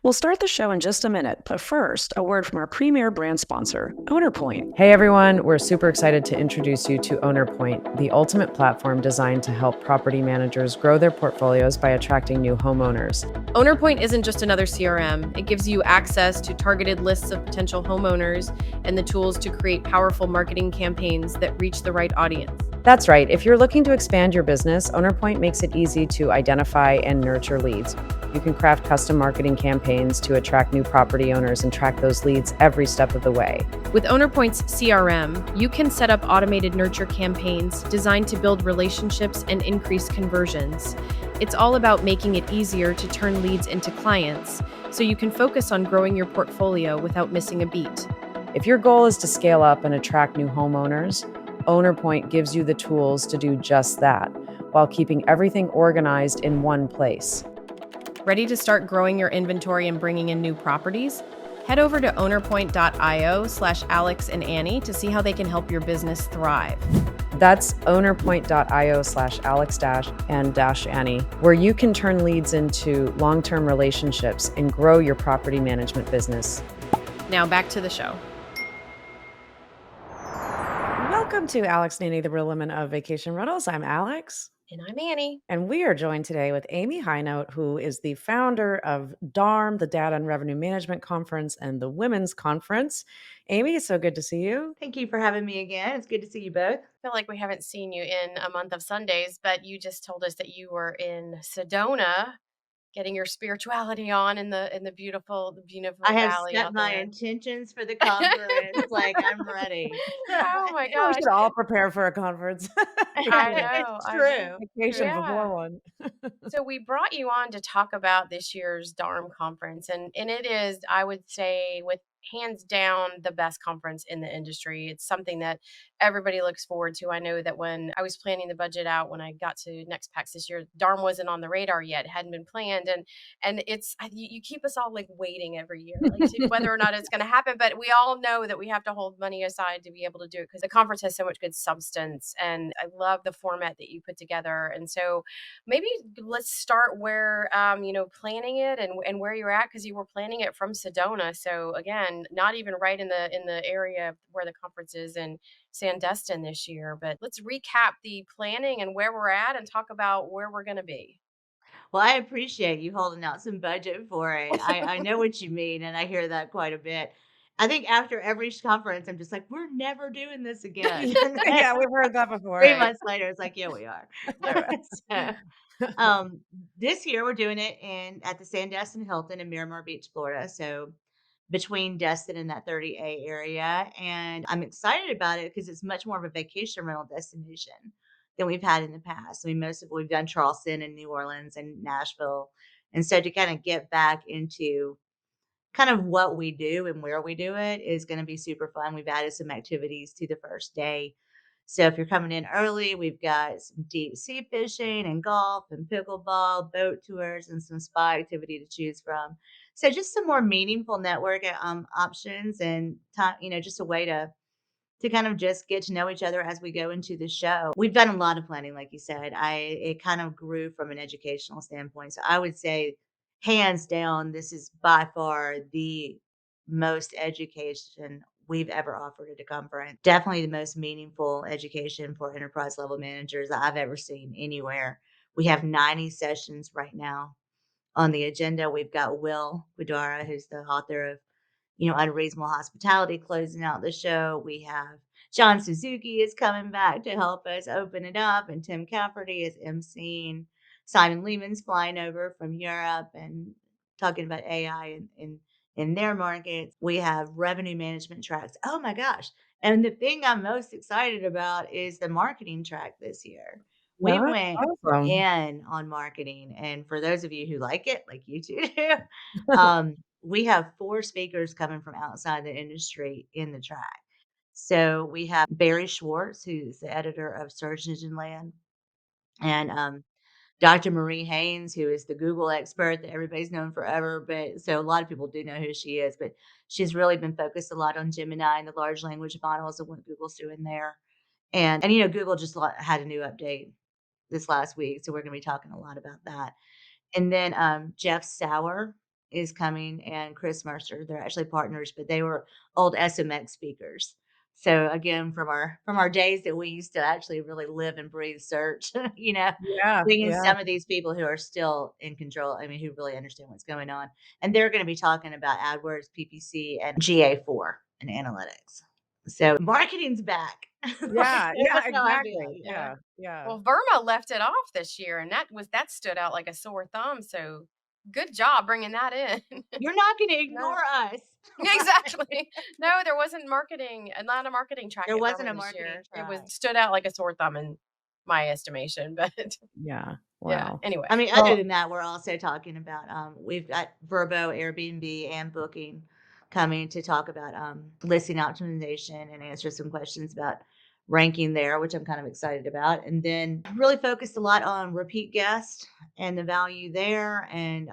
We'll start the show in just a minute, but first, a word from our premier brand sponsor, OwnerPoint. Hey everyone, we're super excited to introduce you to OwnerPoint, the ultimate platform designed to help property managers grow their portfolios by attracting new homeowners. OwnerPoint isn't just another CRM. It gives you access to targeted lists of potential homeowners and the tools to create powerful marketing campaigns that reach the right audience. That's right. If you're looking to expand your business, OwnerPoint makes it easy to identify and nurture leads. You can craft custom marketing campaigns to attract new property owners and track those leads every step of the way. With OwnerPoint's CRM, you can set up automated nurture campaigns designed to build relationships and increase conversions. It's all about making it easier to turn leads into clients, so you can focus on growing your portfolio without missing a beat. If your goal is to scale up and attract new homeowners, OwnerPoint gives you the tools to do just that, while keeping everything organized in one place. Ready to start growing your inventory and bringing in new properties? Head over to ownerpoint.io/Alex and Annie to see how they can help your business thrive. That's ownerpoint.io/Alex-and-Annie, where you can turn leads into long-term relationships and grow your property management business. Now back to the show. Welcome to Alex and Annie, the real women of vacation rentals. I'm Alex. And I'm Annie. And we are joined today with Amy Hinote, who is the founder of DARM, the Data and Revenue Management Conference, and the Women's Conference. Amy, it's so good to see you. Thank you for having me again. It's good to see you both. I feel like we haven't seen you in a month of Sundays, but you just told us that you were in Sedona getting your spirituality on in the beautiful I have valley set out my there. intentions for the conference. Like I'm ready. Oh my We gosh. should all prepare for a conference. I know. It's I know. true. Vacation Yeah. before one. So we brought you on to talk about this year's DARM conference, and it is, I would say, with hands down the best conference in the industry. It's something that everybody looks forward to. I know that when I was planning the budget out, when I got to Next Packs this year, DARM wasn't on the radar yet; it hadn't been planned, and you keep us all like waiting every year, like to whether or not it's going to happen. But we all know that we have to hold money aside to be able to do it because the conference has so much good substance, and I love the format that you put together, and so. Maybe let's start where planning it and where you're at because you were planning it from Sedona. So again, not even right in the area where the conference is in Sandestin this year. But let's recap the planning and where we're at and talk about where we're going to be. Well, I appreciate you holding out some budget for it. I know what you mean, and I hear that quite a bit. I think after every conference, I'm just like, we're never doing this again. And then Yeah, we've heard that before. 3 months later, it's like, yeah, we are. All right. So, um, this year we're doing it at the Sandestin Hilton in Miramar Beach, Florida. So between Destin and that 30A area. And I'm excited about it because it's much more of a vacation rental destination than we've had in the past. I mean, we've done Charleston and New Orleans and Nashville. And so to kind of get back into kind of what we do and where we do it is going to be super fun. We've added some activities to the first day. So if you're coming in early, we've got some deep sea fishing and golf and pickleball, boat tours, and some spa activity to choose from. So just some more meaningful network options and time, just a way to kind of just get to know each other as we go into the show. We've done a lot of planning, like you said. It kind of grew from an educational standpoint. So I would say, hands down, this is by far the most education we've ever offered at a conference. Definitely the most meaningful education for enterprise level managers I've ever seen anywhere. We have 90 sessions right now on the agenda. We've got Will Widara, who's the author of Unreasonable Hospitality, closing out the show. We have John Suzuki is coming back to help us open it up, and Tim Cafferty is emceeing. Simon Lehman's flying over from Europe and talking about AI in their markets. We have revenue management tracks. Oh my gosh. And the thing I'm most excited about is the marketing track this year. We That's went awesome. in on marketing. And for those of you who like it, like you two do, we have 4 speakers coming from outside the industry in the track. So we have Barry Schwartz, who's the editor of Search Engine Land, and Dr. Marie Haynes, who is the Google expert that everybody's known forever. But so a lot of people do know who she is, but she's really been focused a lot on Gemini and the large language models and what Google's doing there. And Google just had a new update this last week, so we're going to be talking a lot about that. And then Jeff Sauer, is coming, and Chris Mercer. They're actually partners, but they were old SMX speakers. So again, from our days that we used to actually really live and breathe search, Yeah, bringing yeah. some of these people who are still in control. I mean, who really understand what's going on, and they're going to be talking about AdWords, PPC, and GA4 and analytics. So marketing's back. Yeah, yeah, That's how I feel. exactly. Yeah, yeah. Well, Verma left it off this year, and that stood out like a sore thumb. So good job bringing that in. You're not going to No, ignore us. exactly. No, there wasn't not a marketing track There at wasn't Verma a this marketing year. It was track. stood out like a sore thumb in my estimation. But Yeah. yeah. Wow. Anyway, I mean, other Well, than that, we're also talking about, we've got Verbo, Airbnb, and Booking coming to talk about listing optimization and answer some questions about ranking there, which I'm kind of excited about. And then really focused a lot on repeat guests and the value there, and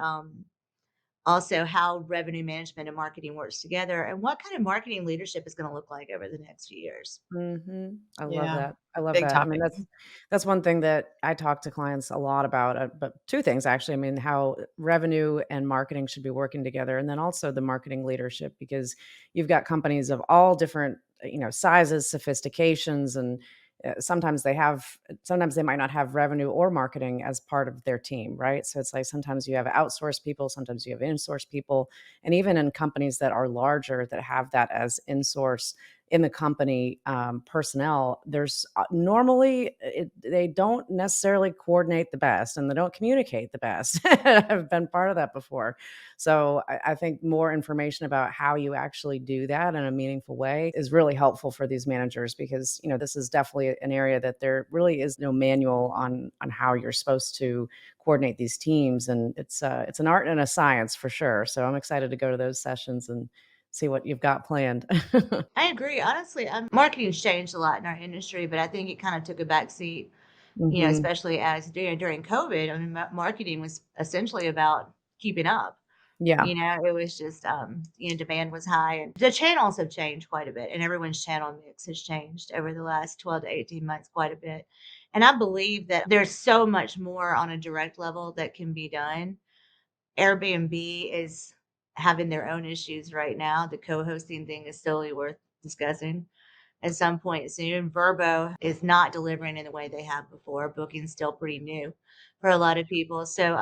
also how revenue management and marketing works together, and what kind of marketing leadership is going to look like over the next few years. mhm. I love yeah, that. I love big that. I mean, topic. that's one thing that I talk to clients a lot about, but 2 things actually. I mean, how revenue and marketing should be working together, and then also the marketing leadership, because you've got companies of all different, sizes, sophistications, and, sometimes they might not have revenue or marketing as part of their team, right? So it's like sometimes you have outsourced people, sometimes you have in-source people, and even in companies that are larger that have that as in-source in the company, personnel, there's normally they don't necessarily coordinate the best and they don't communicate the best. I've been part of that before. So I think more information about how you actually do that in a meaningful way is really helpful for these managers, because this is definitely an area that there really is no manual on how you're supposed to coordinate these teams, and it's an art and a science for sure. So I'm excited to go to those sessions and see what you've got planned. I agree. Honestly, marketing's changed a lot in our industry, but I think it kind of took a back seat, Mhm. especially as during COVID. I mean, marketing was essentially about keeping up. Yeah. It was just, demand was high, and the channels have changed quite a bit, and everyone's channel mix has changed over the last 12 to 18 months quite a bit. And I believe that there's so much more on a direct level that can be done. Airbnb is having their own issues right now. The co-hosting thing is still worth discussing at some point soon. Verbo is not delivering in the way they have before. Booking's still pretty new for a lot of people. So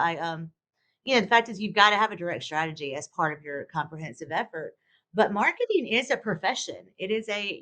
the fact is you've got to have a direct strategy as part of your comprehensive effort. But marketing is a profession. It is a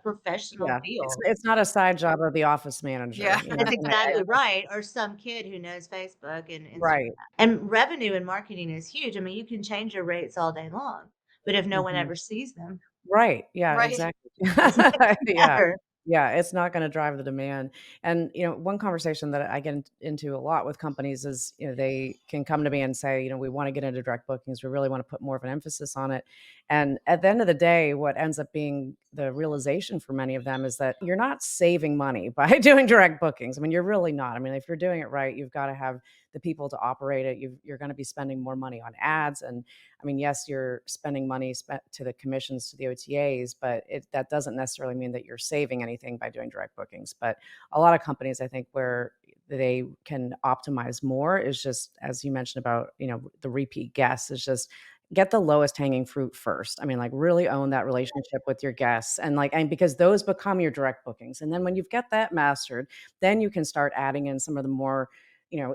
professional Yeah. It's field. it's not a side job of the office Yeah. manager, That's and I exactly right, or some kid who knows Facebook and Instagram. right. And revenue and marketing is huge. I mean, you can change your rates all day long, but if no one Mhm. ever sees them, Right, yeah, Right. exactly. it's not Yeah. matter. Yeah, it's not gonna drive the demand, and, one conversation that I get into a lot with companies is, they can come to me and say, "We wanna get into direct bookings, we really wanna put more of an emphasis on it," and at the end of the day, what ends up being the realization for many of them is that you're not saving money by doing direct bookings. I mean, you're really not. I mean, if you're doing it right, you've gotta have the people to operate it, you're gonna be spending more money on ads, and I mean, yes, you're spending money to the commissions to the OTAs, but that doesn't necessarily mean that you're saving anything by doing direct bookings. But a lot of companies, I think, where they can optimize more is just, as you mentioned about, the repeat guests, is just get the lowest hanging fruit first. I mean, like really own that relationship with your guests, and because those become your direct bookings. And then when you've got that mastered, then you can start adding in some of the more, you know,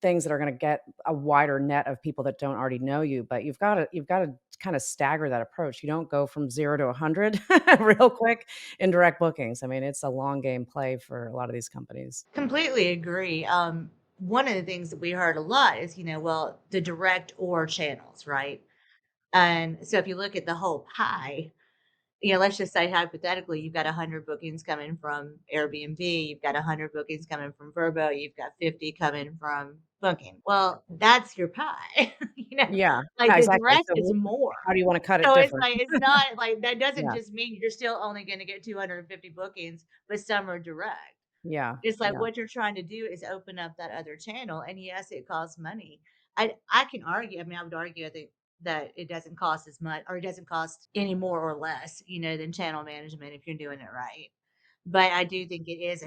things that are going to get a wider net of people that don't already know you. But you've got to kind of stagger that approach. You don't go from 0 to 100 real quick in direct bookings. I mean, it's a long game play for a lot of these companies. Completely agree. One of the things that we heard a lot is, well, the direct or channels, right? And so if you look at the whole pie, let's just say hypothetically, you've got 100 bookings coming from Airbnb, you've got 100 bookings coming from Verbo, you've got 50 coming from Booking. Well, that's your pie. Yeah, Like yeah, the exactly. rest So is more. how do you want to cut it So it's different? like it's not like that doesn't Yeah, just mean you're still only going to get 250 bookings, but some are direct. yeah, It's like yeah. what you're trying to do is open up that other channel, and yes, it costs money. I can argue. I mean, I would argue. I think that it doesn't cost as much, or it doesn't cost any more or less, than channel management if you're doing it right. But I do think it is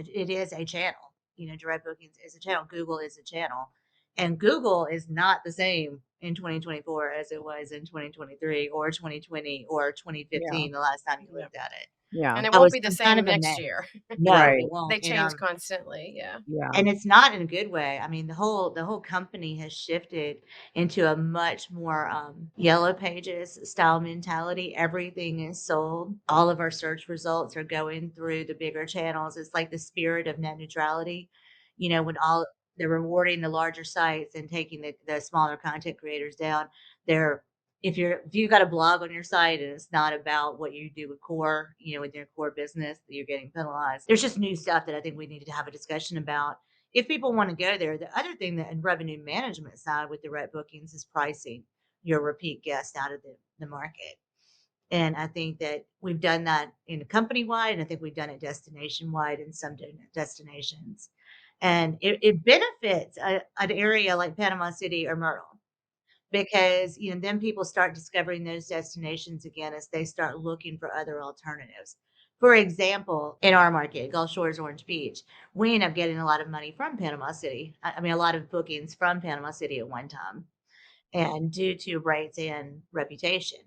a channel. Direct bookings is a channel. Google is a channel, and Google is not the same in 2024 as it was in 2023 or 2020 or Yeah. 2015, the last time you Yep. looked at it. Yeah. And it I won't was be the I'm kind same of next amazed. year. No, Right. it won't, They change constantly. Yeah. Yeah. and it's not in a good way. I mean, the whole company has shifted into a much more yellow pages style mentality. Everything is sold. All of our search results are going through the bigger channels. It's like the spirit of net neutrality. When all they're rewarding the larger sites and taking the smaller content creators down. They're if you got a blog on your site and it's not about what you do with core, with your core business, you're getting penalized. There's just new stuff that I think we need to have a discussion about if people want to go there. The other thing that in revenue management side with direct bookings is pricing your repeat guest out of the market. And I think that we've done that in company wide, and I think we've done it destination wide in some destinations. And it benefits an area like Panama City or Myrtle because then people start discovering those destinations again as they start looking for other alternatives. For example, in our market, Gulf Shores, Orange Beach, we end up getting a lot of money from Panama City. I mean, a lot of bookings from Panama City at one time, and due to rates and reputation.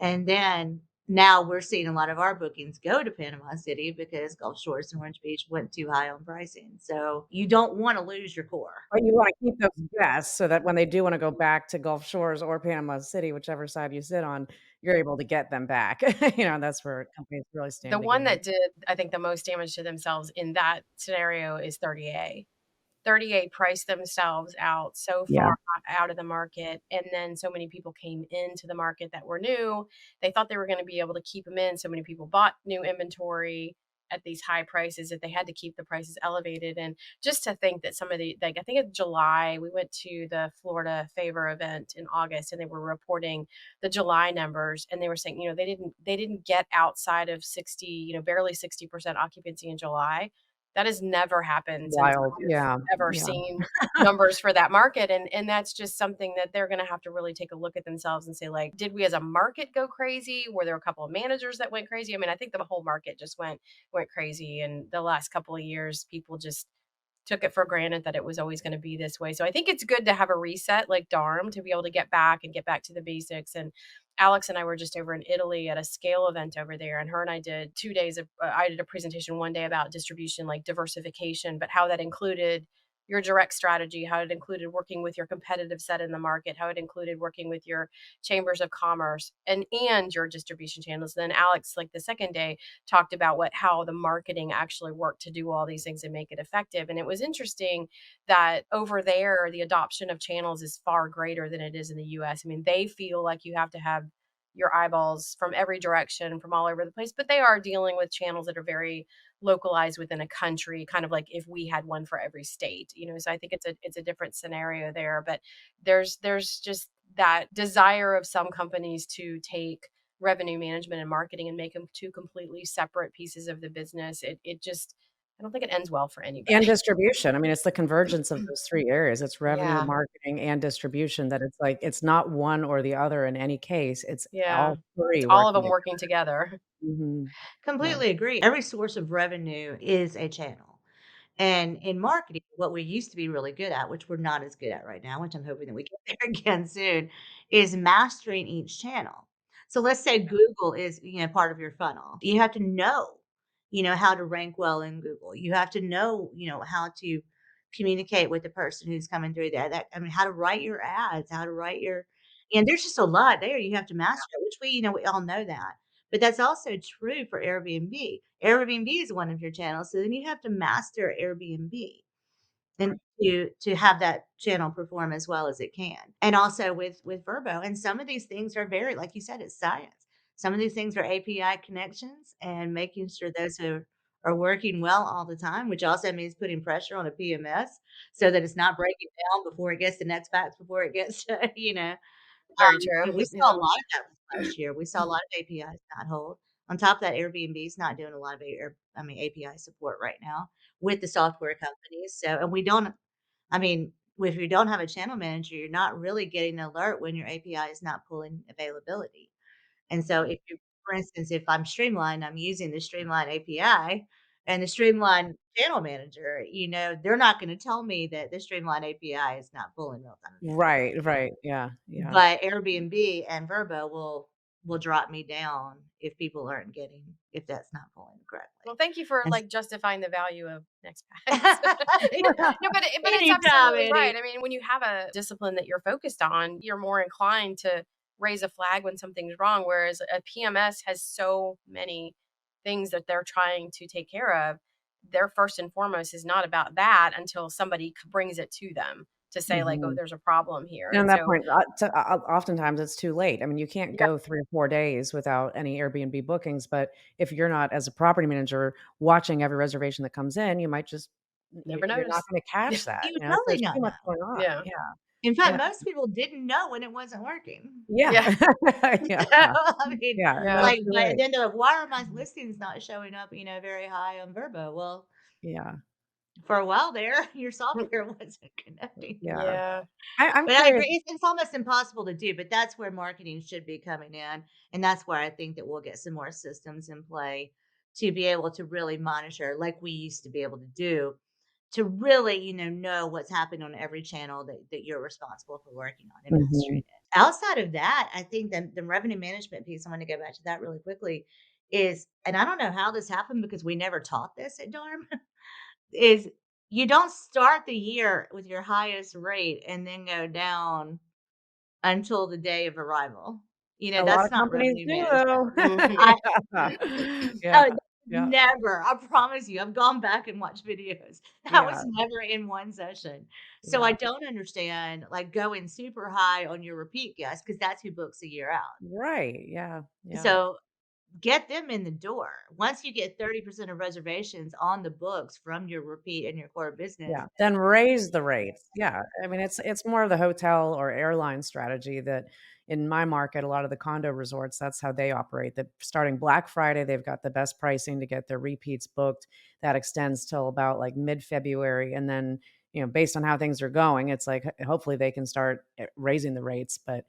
And then now we're seeing a lot of our bookings go to Panama City because Gulf Shores and Orange Beach went too high on pricing. So you don't want to lose your core. But you wanna keep those guests so that when they do wanna go back to Gulf Shores or Panama City, whichever side you sit on, you're able to get them back. That's where companies really The stand to one gain. that did, I think, the most damage to themselves in that scenario is 30A. 30A priced themselves out so far Yeah. out of the market, and then so many people came into the market that were new. They thought they were gonna be able to keep them in, so many people bought new inventory at these high prices that they had to keep the prices elevated, and just to think that some of the like, I think in July, we went to the Florida Favor event in August, and they were reporting the July numbers, and they were saying, they didn't get outside of 60, barely 60% occupancy in July. That has never happened since Wild. I've Yeah. ever Yeah. seen numbers for that market, and that's just something that they're gonna have to really take a look at themselves and say, like, "Did we as a market go crazy? Were there a couple of managers that went crazy?" I mean, I think the whole market just went crazy, and the last couple of years, people just took it for granted that it was always gonna be this way. So I think it's good to have a reset like DARM to be able to get back to the basics. And Alex and I were just over in Italy at a scale event over there, and her and I did 2 days of I did a presentation one day about distribution, like diversification, but how that included your direct strategy, how it included working with your competitive set in the market, how it included working with your chambers of commerce and your distribution channels. Then Alex, like the second day, talked about how the marketing actually worked to do all these things and make it effective. And it was interesting that over there, the adoption of channels is far greater than it is in the US. I mean, they feel like you have to have your eyeballs from every direction, from all over the place, but they are dealing with channels that are very localized within a country, kind of like if we had one for every state, So I think it's a different scenario there, but there's just that desire of some companies to take revenue management and marketing and make them two completely separate pieces of the business. It just I don't think it ends well for And anybody. distribution. I mean, it's the convergence of those 3 areas. It's revenue, Yeah. marketing, and distribution that it's like it's not one or the other in any case. It's Yeah. all It's 3 all of working them together. working together. Mhm. Yeah. Completely agree. Every source of revenue is a channel. And in marketing, what we used to be really good at, which we're not as good at right now, which I'm hoping that we get there again soon, is mastering each channel. So let's say Google is, part of your funnel. You have to know, how to rank well in Google. You have to know, how to communicate with the person who's coming through there. That I mean, how to write your ads, how to write your, and there's just a lot there you have to master, which we all know that. But that's also true for Airbnb. Airbnb is one of your channels, so then you have to master Airbnb and to have that channel perform as well as it can. And also with Verbo, and some of these things are very, like you said, it's science. Some of these things are API connections and making sure those are working well all the time, which also means putting pressure on a PMS so that it's not breaking down before it gets to next batch, before it gets to, Very true. we saw a Yeah. lot of that this last year. We saw a lot of APIs not hold. On top of that, Airbnb is not doing a lot of API support right now with the software companies. So, and we don't, I mean, if you don't have a channel manager, you're not really getting an alert when your API is not pulling availability. And so, if you, for instance, if I'm Streamline, I'm using the Streamline API, And the Streamline channel manager, they're not going to tell me that the Streamline API is not pulling real time availability. Right, right. Yeah, yeah. But Airbnb and Vrbo will drop me down if that's not pulling Well, correctly. thank you for And like justifying the value of NextPads. No, but it's anytime, absolutely Eddie. right. I mean, when you have a discipline that you're focused on, you're more inclined to raise a flag when something's wrong. Whereas a PMS has so many things that they're trying to take care of. Their first and foremost is not about that until somebody brings it to them to say like, "Oh, Mhm. there's a problem here." And at And that so, point, oftentimes it's too late. I mean, you can't yeah, go 3 or 4 days without any Airbnb bookings, but if you're not, as a property manager, watching every reservation that comes in, you might just never you're not notice. gonna catch that, You would so totally there's not too much know. going on. Yeah, Yeah. In fact, Yeah. most people didn't know when it wasn't working. Yeah. yeah, Yeah. I mean, Yeah, no, yeah. like, you're but right. then they're like, "Why are my listings not showing up, very high on Vrbo?" Well, Yeah. for a while there, your software wasn't connecting. Yeah. Yeah. I'm But I curious. agree, it's almost impossible to do, but that's where marketing should be coming in, and that's where I think that we'll get some more systems in play to be able to really monitor like we used to be able to do, to really, know what's happening on every channel that you're responsible for working on, Mhm. administrating it. Outside of that, I think the revenue management piece, I want to go back to that really quickly, is, and I don't know how this happened because we never taught this at DARM, is you don't start the year with your highest rate and then go down until the day of arrival. A lot That's of not companies revenue do, management. though. Mhm. I Yeah. Yeah. Oh, Yeah. never. I promise you. I've gone back and watched videos. That Yeah. was never in one session. So I Yeah. don't understand like going super high on your repeat guests because that's who books a year out. Right. Yeah. Yeah. So get them in the door. Once you get 30% of reservations on the books from your repeat and your core business, Yeah, then raise the rates. Yeah, I mean, it's more of the hotel or airline strategy that in my market, a lot of the condo resorts, that's how they operate. That starting Black Friday, they've got the best pricing to get their repeats booked. That extends till about like mid-February, and then, based on how things are going, it's like hopefully they can start raising the rates, but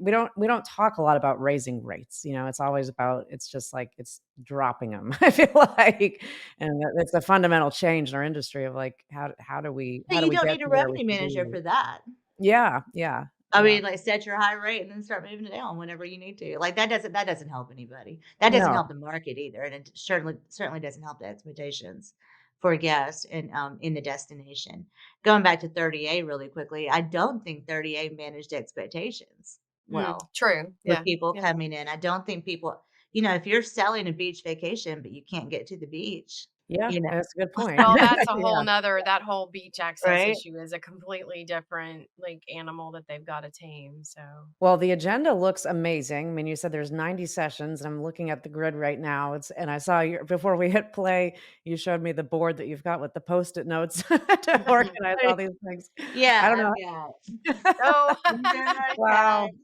we don't talk a lot about raising rates. It's always about it's just like it's dropping them. I feel like, and that's a fundamental change in our industry of like how do we but how do you we don't get need a to where we revenue should manager be? for that. Yeah, yeah, I yeah. mean, like, set your high rate and then start moving it down whenever you need to. Like, that doesn't help anybody. That doesn't No. help the market either, and it certainly doesn't help the expectations for guests and, in the destination. Going back to 30A really quickly, I don't think 30A managed expectations Mm, well true. with Yeah. people Yeah. coming in. I don't think people if you're selling a beach vacation, but you can't get to the beach, Yeah, you know that's a good point. Well, that's a whole Yeah. nother that whole beach access right? issue is a completely different, like, animal that they've gotta tame, so Well, the agenda looks amazing. I mean, you said there's 90 sessions, and I'm looking at the grid right now. And I saw you before we hit play, you showed me the board that you've got with the Post-it notes to organize all these things. I Yeah, don't I've know. got Oh, zero Wow. time.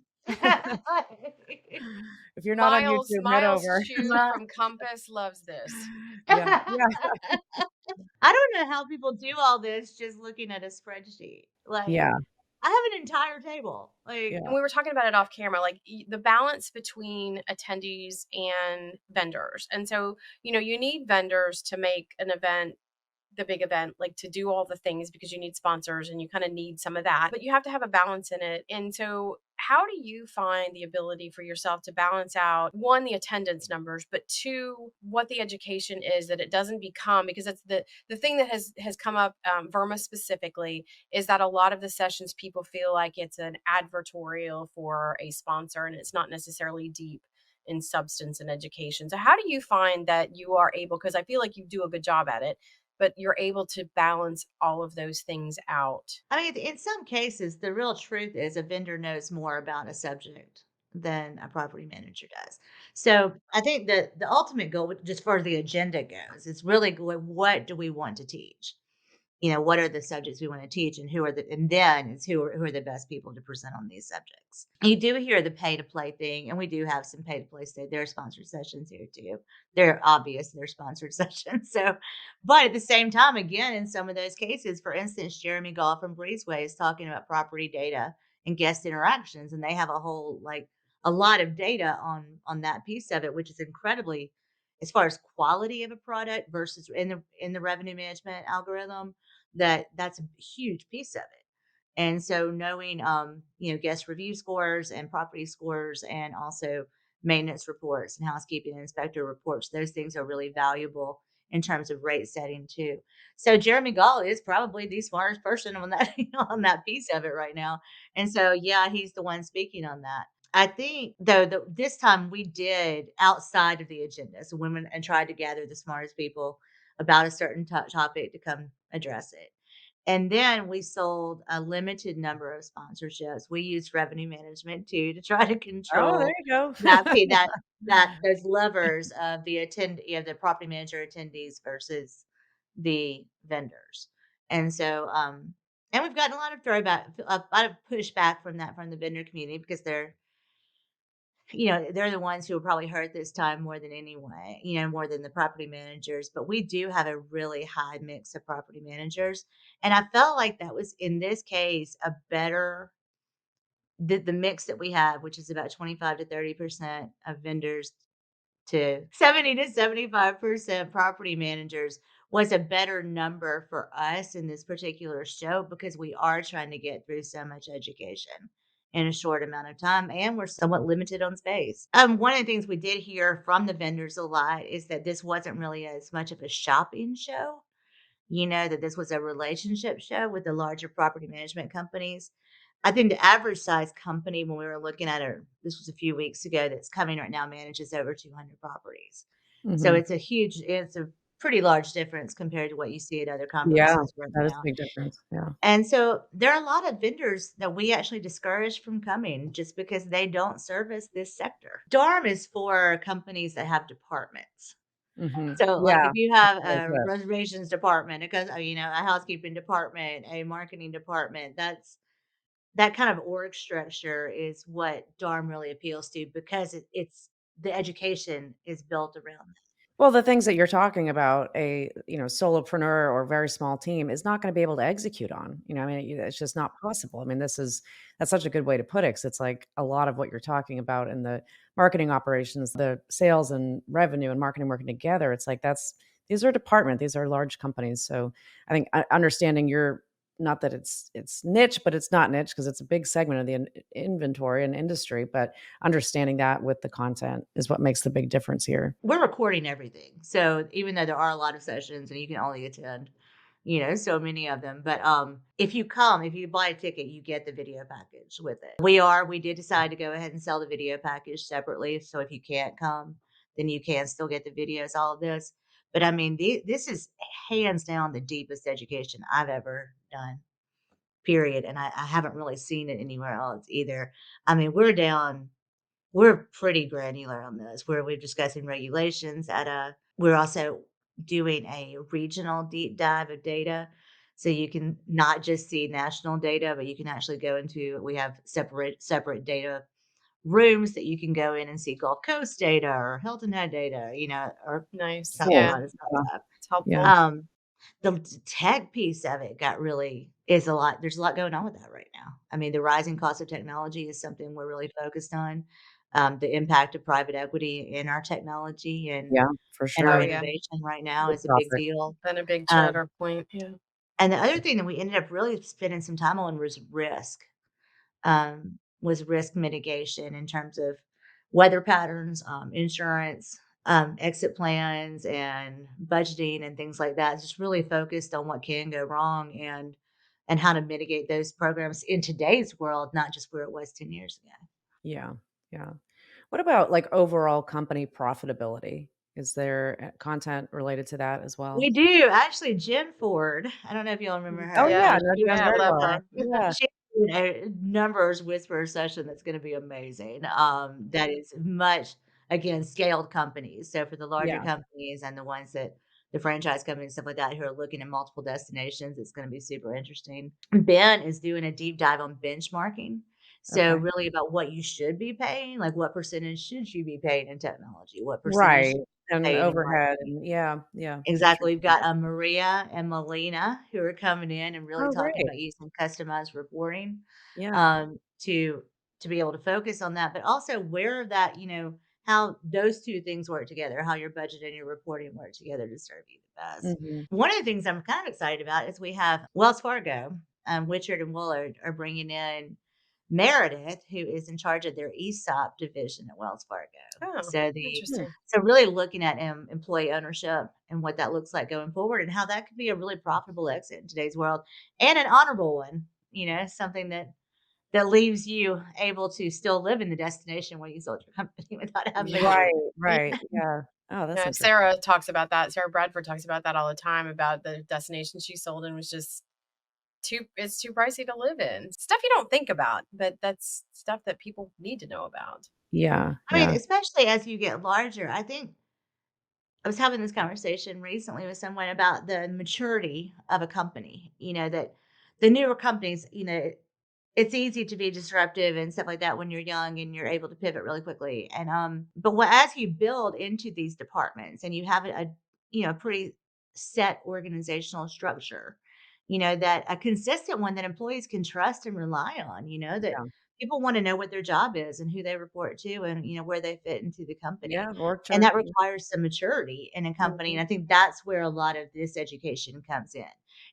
If you're not on Miles YouTube, head Miles over. Chu from Compass loves this. Yeah, yeah, I don't know how people do all this just looking at a spreadsheet. Like, yeah, I have an entire table. Like, And yeah, we were talking about it off camera, like the balance between attendees and vendors. And so, you need vendors to make an event the big event, like to do all the things because you need sponsors and you kind of need some of that, but you have to have a balance in it. And so, how do you find the ability for yourself to balance out one, the attendance numbers, but two, what the education is that it doesn't become, because it's the thing that has come up, Verma specifically, is that a lot of the sessions people feel like it's an advertorial for a sponsor and it's not necessarily deep in substance and education. So how do you find that you are able, because I feel like you do a good job at it, but you're able to balance all of those things out? I mean, in some cases, the real truth is a vendor knows more about a subject than a property manager does. So I think that the ultimate goal, just for the agenda goes, is really what do we want to teach? What are the subjects we want to teach and and then it's who are the best people to present on these subjects. You do hear the pay to play thing, and we do have some pay to play state. There are sponsored sessions here too. They're obvious, they're sponsored sessions. So, but at the same time, again, in some of those cases, for instance, Jeremy Goff from Breezeway is talking about property data and guest interactions, and they have a lot of data on that piece of it, which is incredibly as far as quality of a product versus in the revenue management algorithm, that's a huge piece of it. And so knowing, guest review scores and property scores and also maintenance reports and housekeeping and inspector reports, those things are really valuable in terms of rate setting too. So Jeremy Gall is probably the smartest person on that on that piece of it right now. And so yeah, he's the one speaking on that. I think though this time we did outside of the agenda. So women and tried to gather the smartest people about a certain topic to come address it. And then we sold a limited number of sponsorships. We used revenue management too to try to Oh, there control you go. that those levers of the property manager attendees versus the vendors. And so and we've gotten a lot of a lot of pushback from that from the vendor community because they're the ones who will probably hurt this time more than anyway, more than the property managers. But we do have a really high mix of property managers. And I felt like that was in this case a better the mix that we have, which is about 25 to 30% of vendors to 70 to 75% property managers was a better number for us in this particular show because we are trying to get through so much education in a short amount of time and we're somewhat limited on space. One of the things we did hear from the vendors a lot is that this wasn't really as much of a shopping show, that this was a relationship show with the larger property management companies. I think the average size company when we were looking at it, this was a few weeks ago, that's coming right now manages over 200 properties. So Mhm. it's a pretty large difference compared to what you see at other Yeah, conferences right that is a now. big difference, yeah. And so there are a lot of vendors that we actually discourage from coming just because they don't service this sector. DARM is for companies that have departments. Mhm. So, like, Yeah, if you that's have really a good. reservations department, because a housekeeping department, a marketing department, that kind of org structure is what DARM really appeals to because it's the education is built around that. Well, the things that you're talking about, solopreneur or very small team is not gonna be able to execute on, I mean, it's just not possible. I mean, that's such a good way to put it 'cause it's like a lot of what you're talking about in the marketing operations, the sales and revenue and marketing working together, it's like these are large companies, so I think understanding your not that it's niche, but it's not niche because it's a big segment of the inventory and industry, but understanding that with the content is what makes the big difference here. We're recording everything. So even though there are a lot of sessions and you can only attend, so many of them. But if you buy a ticket, you get the video package with it. We did decide to go ahead and sell the video package separately. So if you can't come, then you can still get the videos, all of this. But I mean, this is hands down the deepest education I've ever done, period. And I haven't really seen it anywhere else either. I mean, we're pretty granular on this, where we're discussing regulations we're also doing a regional deep dive of data. So you can not just see national data, but you can actually go into, we have separate data rooms that you can go in and see Gulf Coast data or Hilton Head data, or Nice. South Yeah, Cool. Carolina Yeah, stuff. it's yeah. helpful. The tech piece of it is a lot. There's a lot going on with that right now. I mean, the rising cost of technology is something we're really focused on. The impact of private equity in our technology Yeah, for and Oh, our sure. yeah. innovation right now Big is a big topic. deal. Been a big Um, chatter point. Yeah. and the other thing that we ended up really spending some time on was risk mitigation in terms of weather patterns, insurance, exit plans, and budgeting and things like that. Just really focused on what can go wrong and how to mitigate those programs in today's world, not just where it was 10 years ago. Yeah, yeah. What about, like, overall company profitability? Is there, content related to that as We well? do actually. Jen Ford. I don't know if y'all remember Oh, her. yeah, Yeah. I know Jen Yeah, I very love well. her. Yeah, She's doing a numbers whisperer session that's gonna be amazing. That is much again, scaled companies. So for the larger yeah, companies and the ones that the franchise companies and stuff like that who are looking at multiple destinations, it's gonna be super interesting. Ben is doing a deep dive on benchmarking. So okay. really about what you should be paying, like what percentage should you be paying in technology? What percentage Right, should you be and paying in overhead marketing? and yeah, yeah, Exactly. We've interesting. got, Maria and Melina who are coming in and really Oh, talking great. about using customized reporting, Yeah, to be able to focus on that, but also where that, how those two things work together, how your budget and your reporting work together to serve you the best. Mhm. One of the things I'm kind of excited about is we have Wells Fargo, Richard and Willard are bringing in Meredith, who is in charge of their ESOP division at Wells Fargo. Oh, Hmm. interesting. So really looking at employee ownership and what that looks like going forward, and how that could be a really profitable exit in today's world, and an honorable one. Something that leaves you able to still live in the destination where you sold your company without having to Yeah. move. Right, right, yeah. Oh, that's interesting. Sarah talks about that. Sarah Bradford talks about that all the time, about the destination she sold and was just it's too pricey to live in. Stuff you don't think about, but that's stuff that people need to know about. Yeah, I mean, yeah, especially as you get larger, I think I was having this conversation recently with someone about the maturity of a company. That the newer companies, it's easy to be disruptive and stuff like that when you're young and you're able to pivot really quickly. And but as you build into these departments and you have pretty set organizational structure, that a consistent one that employees can trust and rely on, that yeah. people want to know what their job is and who they report to and where they fit into the company. Yeah, org And chart. that requires some maturity in a company. Mhm, And I think that's where a lot of this education comes in.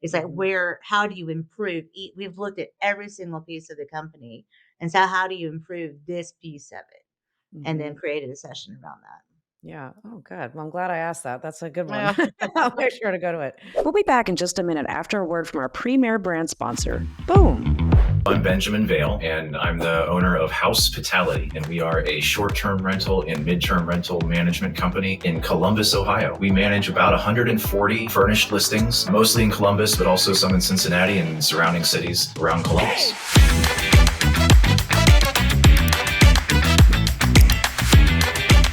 It's like, mhm, how do you improve? We've looked at every single piece of the company. And so how do you improve this piece of it? And then mhm. created a session around that. Yeah. Oh, good. Well, I'm glad I asked that. That's a good one. Yeah. I'll make sure to go to it. We'll be back in just a minute after a word from our premier brand sponsor, Boom. I'm Benjamin Vale, and I'm the owner of Hospitality, and we are a short-term rental and mid-term rental management company in Columbus, Ohio. We manage about 140 furnished listings, mostly in Columbus, but also some in Cincinnati and surrounding cities around Columbus.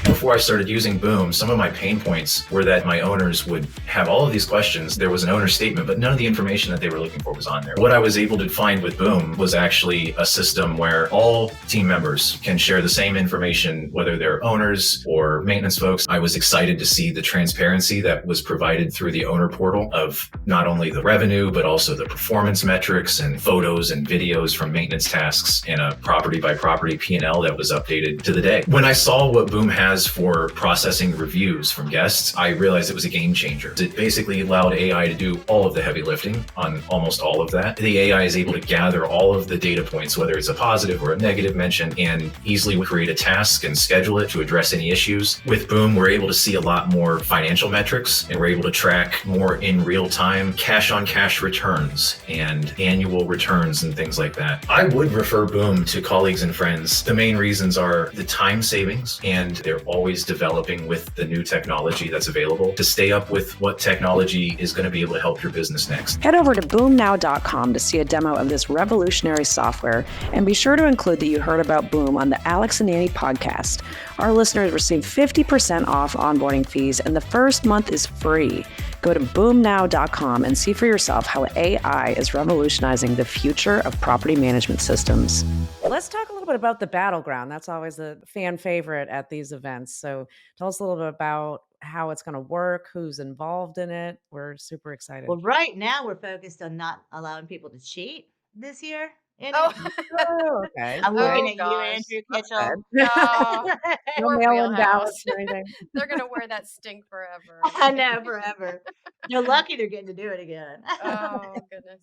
Before I started using Boom, some of my pain points were that my owners would have all of these questions. There was an owner statement, but none of the information that they were looking for was on there. What I was able to find with Boom was actually a system where all team members can share the same information, whether they're owners or maintenance folks. I was excited to see the transparency that was provided through the owner portal of not only the revenue, but also the performance metrics and photos and videos from maintenance tasks and a property by property P&L that was updated to the day. When I saw what Boom has for processing reviews from guests, I realized it was a game changer. It basically allowed AI to do all of the heavy lifting on almost all of that. The AI is able to gather all of the data points, whether it's a positive or a negative mention, and easily create a task and schedule it to address any issues. With Boom, we're able to see a lot more financial metrics, and we're able to track more in real time cash on cash returns and annual returns and things like that. I would refer Boom to colleagues and friends. The main reasons are the time savings, and they're always developing with the new technology that's available to stay up with what technology is going to be able to help your business next. Head over to boomnow.com to see a demo of this revolutionary software, and be sure to include that you heard about Boom on the Alex and Annie podcast. Our listeners receive 50% off onboarding fees, and the first month is free. Go to boomnow.com and see for yourself how AI is revolutionizing the future of property management systems. Let's talk a little bit about the Battleground. That's always a fan favorite at these events. So tell us a little bit about how it's going to work, who's involved in it. We're super excited. Well, right now we're focused on not allowing people to cheat this year in Oh, it. Oh, okay. I'm Okay. looking oh at you, gosh. Andrew That's Kitchell. good. Oh, No poor mail-in ballots wheelhouse. or anything. They're gonna wear that stink forever. I know, forever. They're lucky they're getting to do it again. Oh goodness.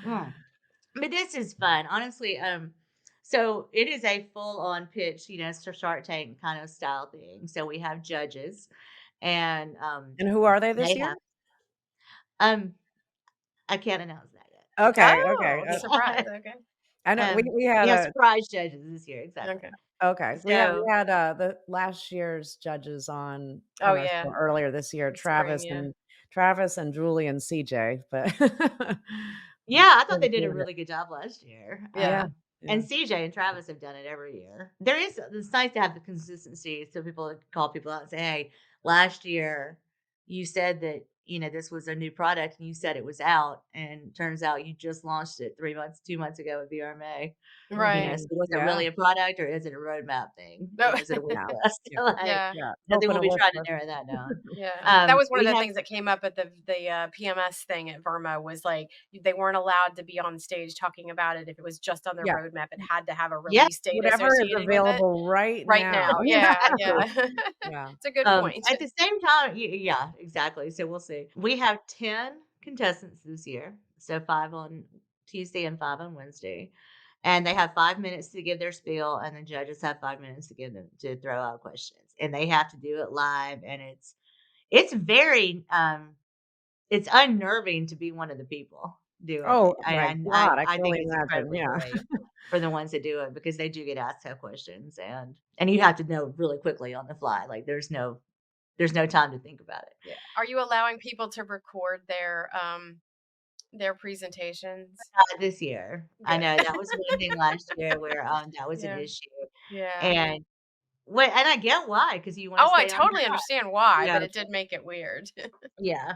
Mm. But this is fun, honestly. So it is a full-on pitch, Shark Tank kind of style thing. So we have judges, and And who are they this they year? have um, I can't announce that Okay, okay. Oh, surprise. yet. Okay. I know we had We have a surprise judges this year, exactly. Okay. okay. So We had the last year's judges on Oh our yeah. show earlier this year, In spring, Travis yeah. and Julie and CJ, but yeah, I thought they they did a enjoyed it. really good job last year. Yeah. Yeah. Yeah. And CJ and Travis have done it every year. It's nice to have the consistency so people call people out and say, hey, last year you said that, this was a new product and you said it was out, and turns out you just launched it 2 months ago with VRMA. Right. So was it Yeah. really a product, or is it a roadmap thing? No. Is it a wish Yeah. list? Yeah. Like, Yeah. Yeah. I think Open we'll a be wish trying to list. narrow that down. Yeah. That was one of We the have things that came up at the PMS thing at Verma was like they weren't allowed to be on stage talking about it if it was just on their Yeah. roadmap. It had to have a Yeah, release date Whatever is associated with it available right right now. now. Yeah, exactly. yeah. Yeah. It's a good point. At the same time, yeah, exactly. So we'll see. We have 10 contestants this year. So 5 on Tuesday and 5 on Wednesday. And they have 5 minutes to give their spiel, and the judges have 5 minutes to give them to throw out questions. And they have to do it live, and it's very it's unnerving to be one of the people doing it. Oh my God, I I can think only it's imagine. incredibly Yeah. brave for the ones that do it, because they do get asked tough questions, and you have to know really quickly on the fly. Like there's no time to think about it. Yeah. Are you allowing people to record their presentations? This year. I Good. know that was one thing last year where that was an Yeah. issue. Yeah. And and I get why, because you want to Oh, I stay on totally track. understand why, Yeah. but it did make it weird. Yeah.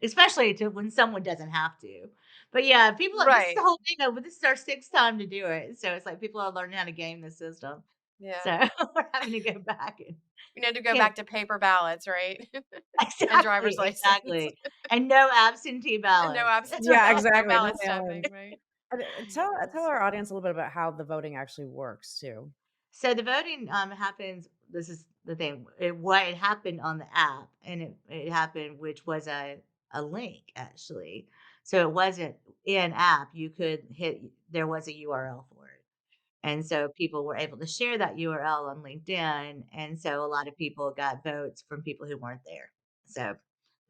Especially to when someone doesn't have to. But yeah, people this is the Right. whole thing though, but this is our 6th time to do it. So it's like people are learning how to game the system. Yeah. So we're having to go back and We need to go get back to paper ballots, right? And driver's exactly, license. exactly. And no absentee And no ballots. absentee Yeah, ballots, no exactly. No ballot mail-in. stuffing, right? Oh my Tell goodness. our audience a little bit about how the voting actually works too. So the voting happens. This is the thing. What it happened on the app, and it happened, which was a link actually. So it wasn't in app. You could hit. There was a URL for it, and so people were able to share that URL on LinkedIn, and so a lot of people got votes from people who weren't there. So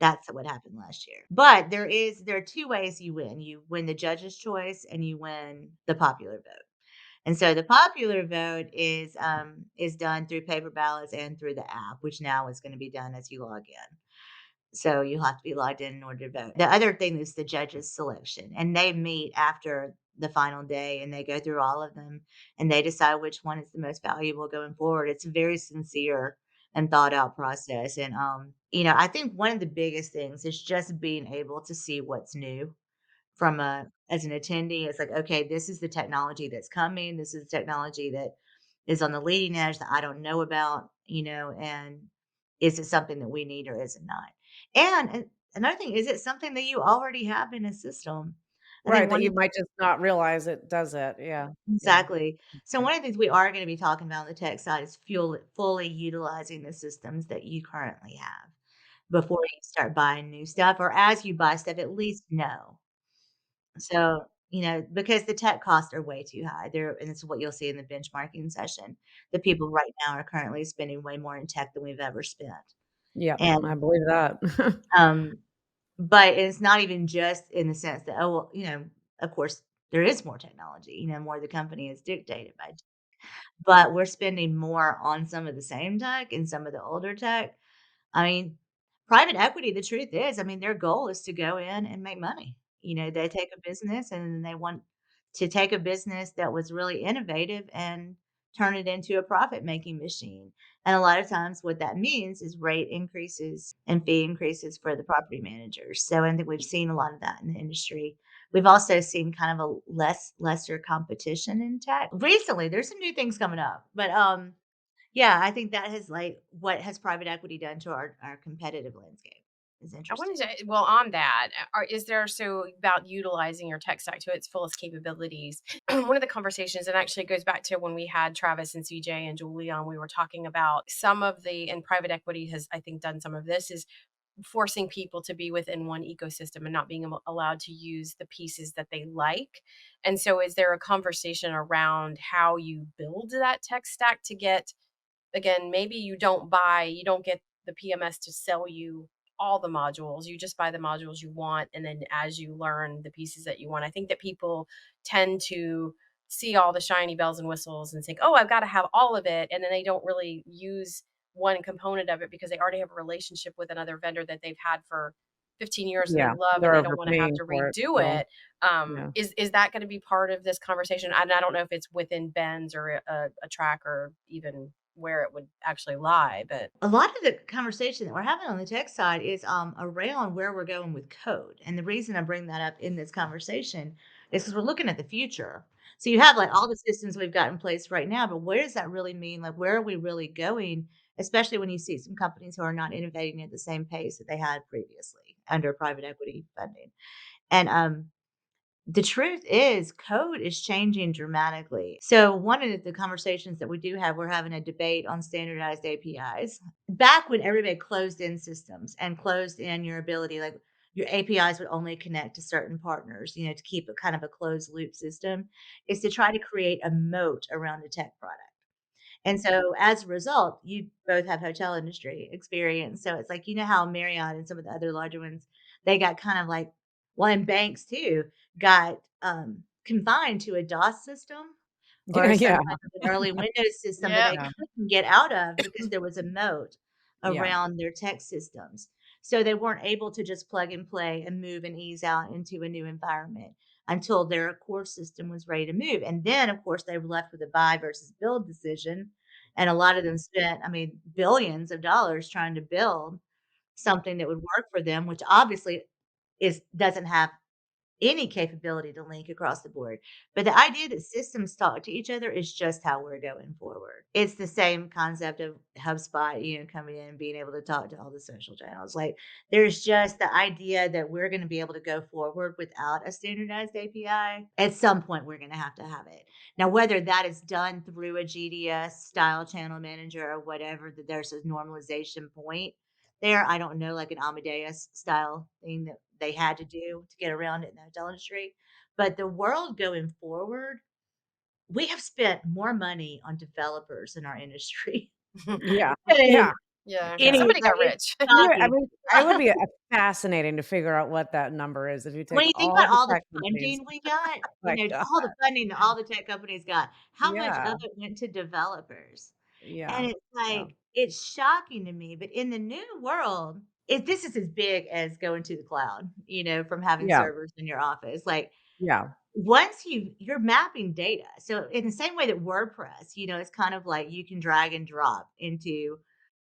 that's what happened last year. But there are 2 ways you win. You win the judge's choice, and you win the popular vote. And so the popular vote is done through paper ballots and through the app, which now is going to be done as you log in. So you'll have to be logged in order to vote. The other thing is the judges' selection, and they meet after the final day and they go through all of them and they decide which one is the most valuable going forward. It's a very sincere and thought out process. And I think one of the biggest things is just being able to see what's new from a as an attendee. It's like, okay, this is the technology that's coming. This is technology that is on the leading edge that I don't know about, and is it something that we need or is it not? And another thing, is it something that you already have in a system? I think Right, that one you might just not realize it does it. Yeah. Yeah. exactly. So Right. one of the things we are going to be talking about on the tech side is fully utilizing the systems that you currently have before you start buying new stuff, or as you buy stuff, at least know. So, because the tech costs are way too high there, and this is what you'll see in the benchmarking session. The people right now are currently spending way more in tech than we've ever spent. Yep, I And, believe that. um, but it's not even just in the sense that, oh, well, of course there is more technology, more of the company is dictated by, but we're spending more on some of the same tech and some of the older tech. I mean, private equity, the truth is, I mean, their goal is to go in and make money. They take a business and they want to take a business that was really innovative and turn it into a profit making machine. And a lot of times, what that means is rate increases and fee increases for the property managers. So I think we've seen a lot of that in the industry. We've also seen kind of a lesser competition in tech. Recently, there's some new things coming up, but yeah, I think that has what has private equity done to our competitive landscape is I wanted interesting. to, well, on that, is there so about utilizing your tech stack to its fullest capabilities? One of the conversations, and actually goes back to when we had Travis and CJ and Julie on, we were talking about some of and private equity has, I think, done some of this, is forcing people to be within one ecosystem and not being allowed to use the pieces that they like. And so, is there a conversation around how you build that tech stack to get, again, maybe you don't get the PMS to sell you all the modules. You just buy the modules you want. And then as you learn the pieces that you want, I think that people tend to see all the shiny bells and whistles and think, oh, I've got to have all of it. And then they don't really use one component of it because they already have a relationship with another vendor that they've had for 15 years that they Yeah, love and they're they don't want to have overpaying to for it redo still. it. Yeah. Is that going to be part of this conversation? And I don't know if it's within Ben's or a track or even where it would actually lie. But A lot of the conversation that we're having on the tech side is around where we're going with code. And the reason I bring that up in this conversation is because we're looking at the future. So you have like all the systems we've got in place right now, but where does that really mean? Like, where are we really going? Especially when you see some companies who are not innovating at the same pace that they had previously under private equity funding. And the truth is code is changing dramatically. So one of the conversations that we do have, we're having a debate on standardized APIs. Back when everybody closed in systems and closed in your ability, like your APIs would only connect to certain partners, to keep a kind of a closed loop system, is to try to create a moat around a tech product. And so as a result, you both have hotel industry experience. So it's like, how Marriott and some of the other larger ones, they got kind of like, well, and banks too, got confined to a DOS system or some Yeah. type of an early Windows system that yeah, they Yeah. couldn't get out of because there was a moat Yeah. around their tech systems. So they weren't able to just plug and play and move and ease out into a new environment until their core system was ready to move. And then, of course, they were left with a buy versus build decision. And a lot of them spent, I mean, billions of dollars trying to build something that would work for them, which obviously doesn't have any capability to link across the board. But the idea that systems talk to each other is just how we're going forward. It's the same concept of HubSpot, coming in and being able to talk to all the social channels. Like there's just the idea that we're going to be able to go forward without a standardized API. At some point, we're going to have it. Now, whether that is done through a GDS style channel manager or whatever, that there's a normalization point there. I don't know, like an Amadeus style thing that they had to do to get around it in the hotel industry. But the world going forward, we have spent more money on developers in our industry Yeah. than Yeah. yeah. any. Yeah. Somebody Like got it's rich. I shocking. mean, it would be fascinating to figure out what that number is if you take When you think all about the all the tech companies. funding we got, My God. all the funding that all the tech companies got, how much Yeah. of it went to developers? And Yeah. it's Yeah. like, it's shocking to me. But in the new world, this is as big as going to the cloud, from having Yeah. servers in your office. Like Yeah. once you're mapping data. So in the same way that WordPress, it's kind of like you can drag and drop into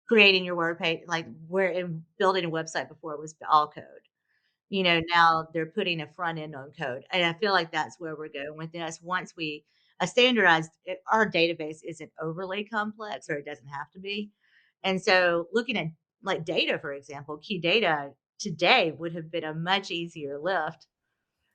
creating your word page, like where in building a website before it was all code. Now they're putting a front end on code. And I feel like that's where we're going with this. Once a standardized, our database isn't overly complex, or it doesn't have to be. And so looking at like data, for example, key data today would have been a much easier lift,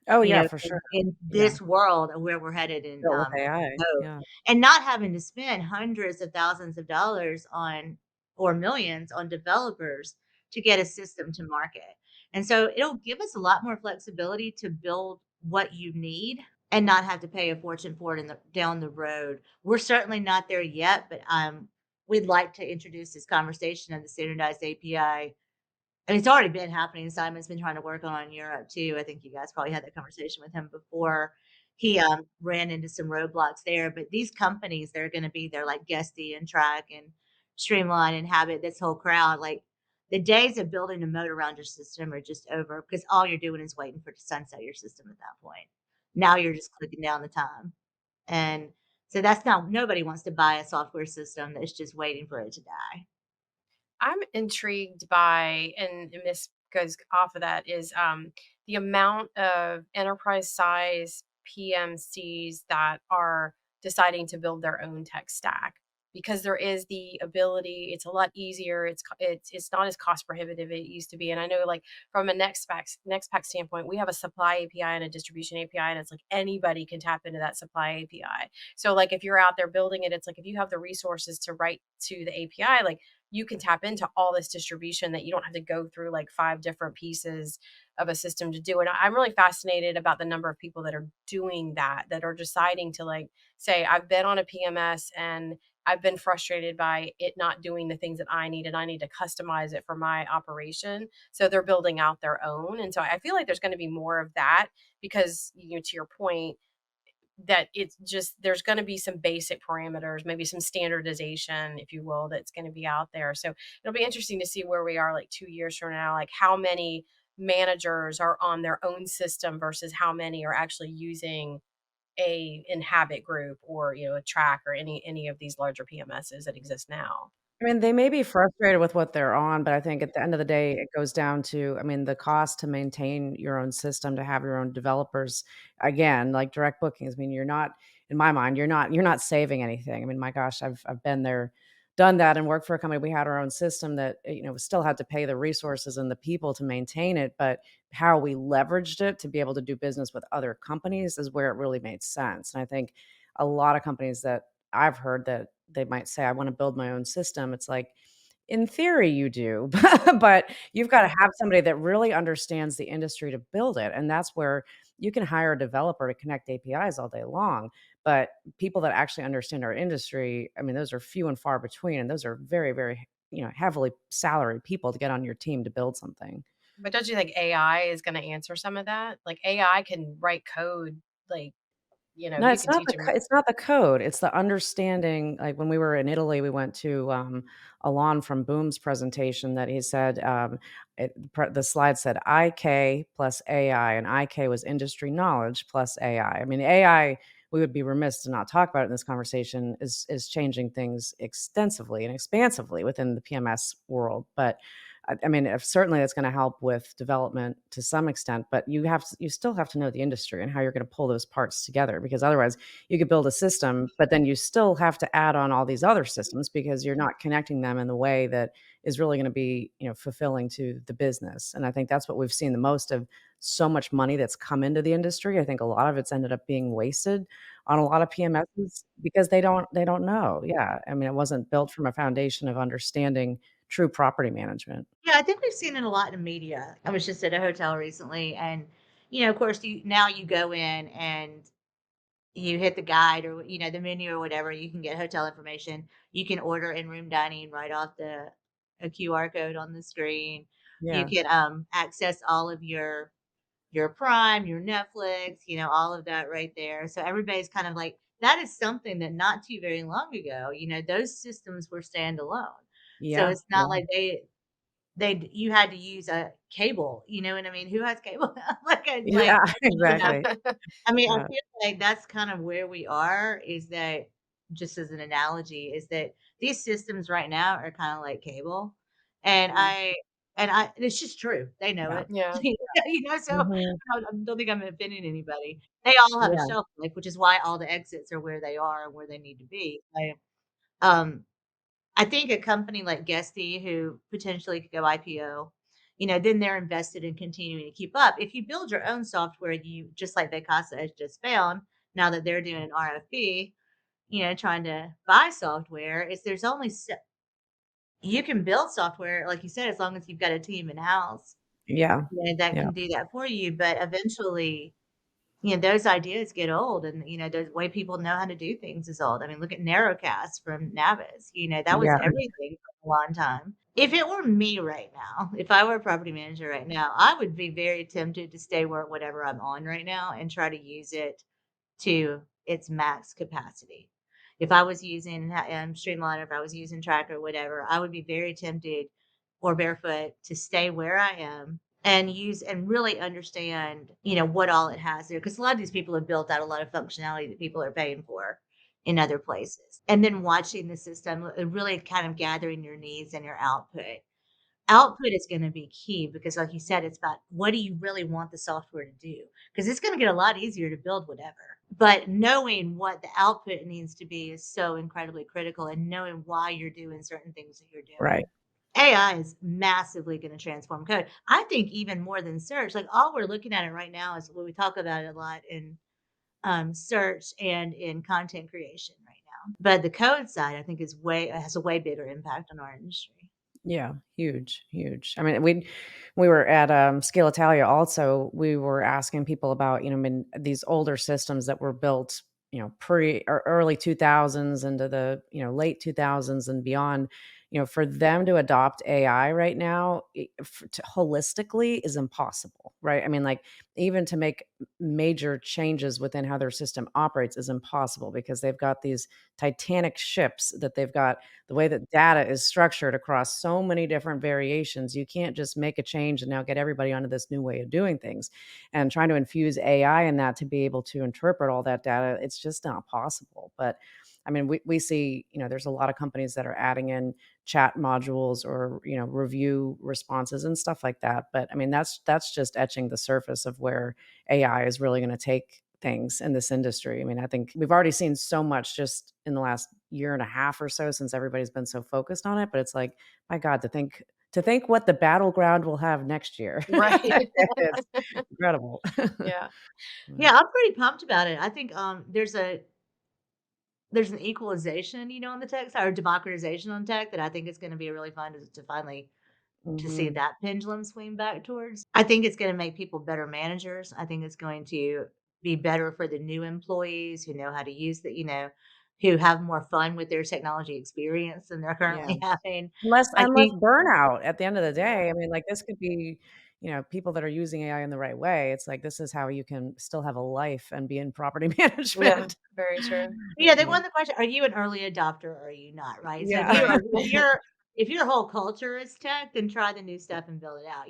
Oh, you yeah, know, for sure. in Yeah. this world of where we're headed in Built with AI. code, Yeah. and not having to spend hundreds of thousands of dollars on or millions on developers to get a system to market. And so it'll give us a lot more flexibility to build what you need and not have to pay a fortune for it down the road. We're certainly not there yet, but we'd like to introduce this conversation of the standardized API. I mean, it's already been happening. Simon's been trying to work on in Europe too. I think you guys probably had that conversation with him before. He ran into some roadblocks there, but these companies, they're going to be there like Guesty and Track and Streamline and Habit, this whole crowd. Like the days of building a moat around your system are just over because all you're doing is waiting for it to sunset your system at that point. Now you're just clicking down the time. And so that's not, nobody wants to buy a software system that's just waiting for it to die. I'm intrigued by, and this goes off of that, is the amount of enterprise size PMCs that are deciding to build their own tech stack, because there is the ability. It's a lot easier. It's not as cost prohibitive it used to be. And I know, like from a next pack standpoint, we have a supply API and a distribution API, and it's like anybody can tap into that supply API. So like if you're out there building it, it's like if you have the resources to write to the API, like you can tap into all this distribution that you don't have to go through like 5 different pieces of a system to do. And I'm really fascinated about the number of people that are doing that, that are deciding to like say, I've been on a PMS and I've been frustrated by it not doing the things that I need, and I need to customize it for my operation. So they're building out their own. And so I feel like there's going to be more of that because, to your point, that it's just there's going to be some basic parameters, maybe some standardization, if you will, that's going to be out there. So it'll be interesting to see where we are like 2 years from now, like how many managers are on their own system versus how many are actually using a Inhabit Group or, a Track or any of these larger PMSs that exist now. I mean, they may be frustrated with what they're on, but I think at the end of the day, it goes down to, I mean, the cost to maintain your own system, to have your own developers. Again, like direct bookings, I mean, you're not, in my mind, you're not saving anything. I mean, my gosh, I've been there, done that, and worked for a company. We had our own system that, still had to pay the resources and the people to maintain it, but how we leveraged it to be able to do business with other companies is where it really made sense. And I think a lot of companies that I've heard that they might say, "I wanna build my own system." It's like, in theory, you do, but you've gotta have somebody that really understands the industry to build it, and that's where you can hire a developer to connect APIs all day long, but people that actually understand our industry, I mean, those are few and far between, and those are very, very, heavily salaried people to get on your team to build something. But don't you think AI is gonna answer some of that? Like, AI can write code, like, No, you can teach them. it's not the code, it's the understanding. Like, when we were in Italy, we went to, Alon from Boom's presentation that he said, the slide said IK plus AI, and IK was industry knowledge plus AI. I mean, AI, we would be remiss to not talk about it in this conversation, is changing things extensively and expansively within the PMS world, but I mean, if certainly that's gonna help with development to some extent, but you still have to know the industry and how you're gonna pull those parts together, because otherwise you could build a system, but then you still have to add on all these other systems because you're not connecting them in the way that is really gonna be, fulfilling to the business. And I think that's what we've seen the most of. So much money that's come into the industry. I think a lot of it's ended up being wasted on a lot of PMSs because they don't know. Yeah. I mean, it wasn't built from a foundation of understanding true property management. Yeah, I think we've seen it a lot in media. I was just at a hotel recently, and of course, you go in and you hit the guide or the menu or whatever. You can get hotel information. You can order in-room dining right off the a QR code on the screen. You Yeah. can access all of your Prime, your Netflix, all of that right there. So everybody's kind of like that is something that not too very long ago, those systems were standalone. So Yeah, it's not yeah. like you had to use a cable, you know what I mean? Who has cable? Like, it's Yeah, like, you know, exactly. I mean, I Yeah. feel like that's kind of where we are, is that just as an analogy, is that these systems right now are kind of like cable. And Mm. I and it's just true. They know Yeah. it. Yeah. So Mhm. I don't think I'm offending anybody. They all have a Yeah. shelf life, which is why all the exits are where they are and where they need to be. Um I think a company like Guesty, who potentially could go IPO, then they're invested in continuing to keep up. If you build your own software, you just like Vacasa has just found, now that they're doing an RFP, trying to buy software, is there's only you can build software, like you said, as long as you've got a team in house, Yeah. that Yeah. can do that for you. But eventually, those ideas get old, and the way people know how to do things is old. I mean, look at Narrowcast from Navis. That was Yeah. everything for a long time. If it were me right now, if I were a property manager right now, I would be very tempted to stay whatever I'm on right now and try to use it to its max capacity. If I was using Streamliner, if I was using Tracker, whatever, I would be very tempted, or Barefoot, to stay where I am and use and really understand, what all it has there. Because a lot of these people have built out a lot of functionality that people are paying for in other places. And then watching the system, really kind of gathering your needs and your output. Output is gonna be key because, like you said, it's about what do you really want the software to do? Because it's gonna get a lot easier to build whatever. But knowing what the output needs to be is so incredibly critical, and knowing why you're doing certain things that you're doing. Right. AI is massively gonna transform code. I think even more than search, like, all we're looking at it right now is what we talk about it a lot in, search and in content creation right now. But the code side, I think, has a way bigger impact on our industry. Yeah, huge, huge. I mean, we were at, Scale Italia also, we were asking people about, I mean, these older systems that were built, pre or early 2000s into the, late 2000s and beyond. for them to adopt AI right now, holistically is impossible, right? I mean, like, even to make major changes within how their system operates is impossible because they've got these titanic ships that they've got the way that data is structured across so many different variations. You can't just make a change and now get everybody onto this new way of doing things. And trying to infuse AI in that to be able to interpret all that data, it's just not possible. But I mean, we see, there's a lot of companies that are adding in chat modules or, review responses and stuff like that. But I mean, that's just etching the surface of where AI is really going to take things in this industry. I mean, I think we've already seen so much just in the last year and a half or so since everybody's been so focused on it. But it's like, my God, to think what the Battleground will have next year. Right. It's incredible. Yeah. Yeah, I'm pretty pumped about it. I think there's an equalization, on the tech side, or democratization on tech that I think is going to be really fun to finally to see Mhm. that pendulum swing back towards. I think it's going to make people better managers. I think it's going to be better for the new employees who know how to use who have more fun with their technology experience than they're Yeah. currently having. Less I and less think burnout at the end of the Yeah. day. I mean, like, this could be, people that are using AI in the right way. It's like, this is how you can still have a life and be in property Yeah. management. Very true. Yeah, Very they true. want the question, are you an early adopter or are you not, right? So if Yeah. you are Right. if your whole culture is tech, then try the new stuff and build it out,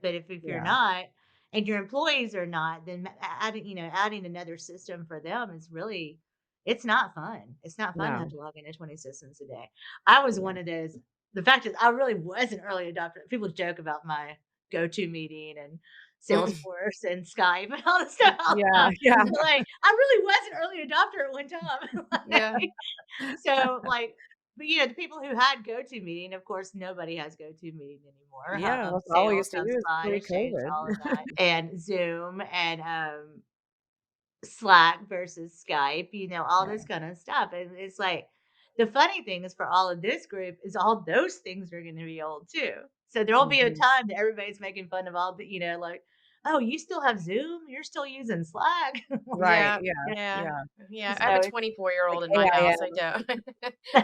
But if you're Yeah. not and your employees are not, then adding another system for them is really it's not fun. It's not fun to have No. to log into 20 systems a day. I was Yeah. one of those. The fact is I really was an early adopter. People joke about my go-to meeting and Mm. Salesforce and Skype and all this stuff all the Yeah. time. Yeah. But, I really was an early adopter at one time. Yeah. So, but the people who had GoToMeeting, of course, nobody has GoToMeeting anymore. Yeah, that's all we Sales, used to use HubSpot has changed pre-COVID. all of that, and Zoom and Slack versus Skype, all Yeah. this kind of stuff. And it's like the funny thing is for all of this group is all those things are going to be old too. So there'll be a Mhm. time that everybody's making fun of all the, oh, you still have Zoom? You're still using Slack? Right. Yeah. Yeah. Yeah. Yeah. Yeah. I have a So 24-year-old Like in my house. I AIM. don't.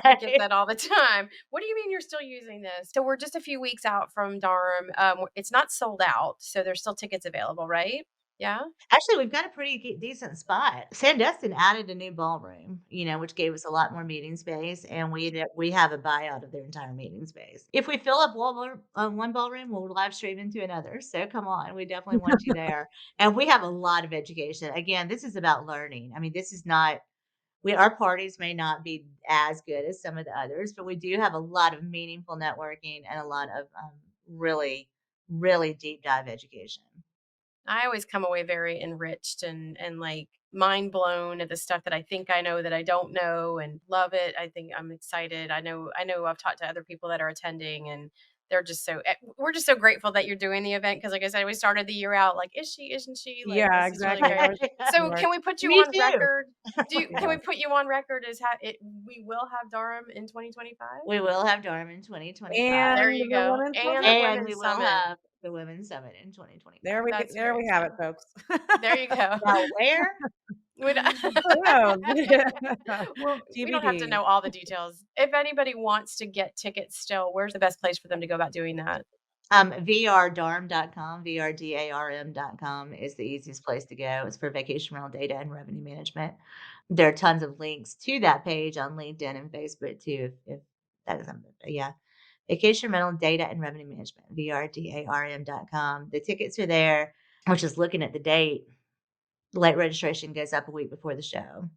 I get it's that all the time. What do you mean you're still using this? So we're just a few weeks out from DARM. It's not sold out, so there's still tickets available, right? Yeah. Actually, we've got a pretty decent spot. Sandestin added a new ballroom, which gave us a lot more meeting space, and we have a buyout of their entire meeting space. If we fill up one ballroom, we'll live stream into another. So come on, we definitely want you there. And we have a lot of education. Again, this is about learning. I mean, this is not our parties may not be as good as some of the others, but we do have a lot of meaningful networking and a lot of really, really deep dive education. I always come away very enriched and like mind blown at the stuff that I think I know that I don't know and love it. I think I'm excited. I know I've talked to other people that are attending and they're just we're just so grateful that you're doing the event because like I said, we started the year out like, is she, isn't she? Like Yeah, this is really exactly. great. I was So right. can we put you Me on too. record? Can Yeah. we put you on record as we will have Durham in 2025? We will have Durham in 2025, There And you the go. women's And the summit? and we Women's will Summit. have the Women's Summit in 2025. That's There we have it, great. folks. There you go. Now, where? We don't Who knows? well, we don't have to TBD. know all the details. If anybody wants to get tickets still, where's the best place for them to go about doing that? VRDARM.com, VRDARM.com is the easiest place to go. It's for vacation rental data and revenue management. There are tons of links to that page on LinkedIn and Facebook too. If that is something, yeah. Vacation rental data and revenue management, VRDARM.com. The tickets are there. I was just looking at the date. Late registration goes up a week before the show.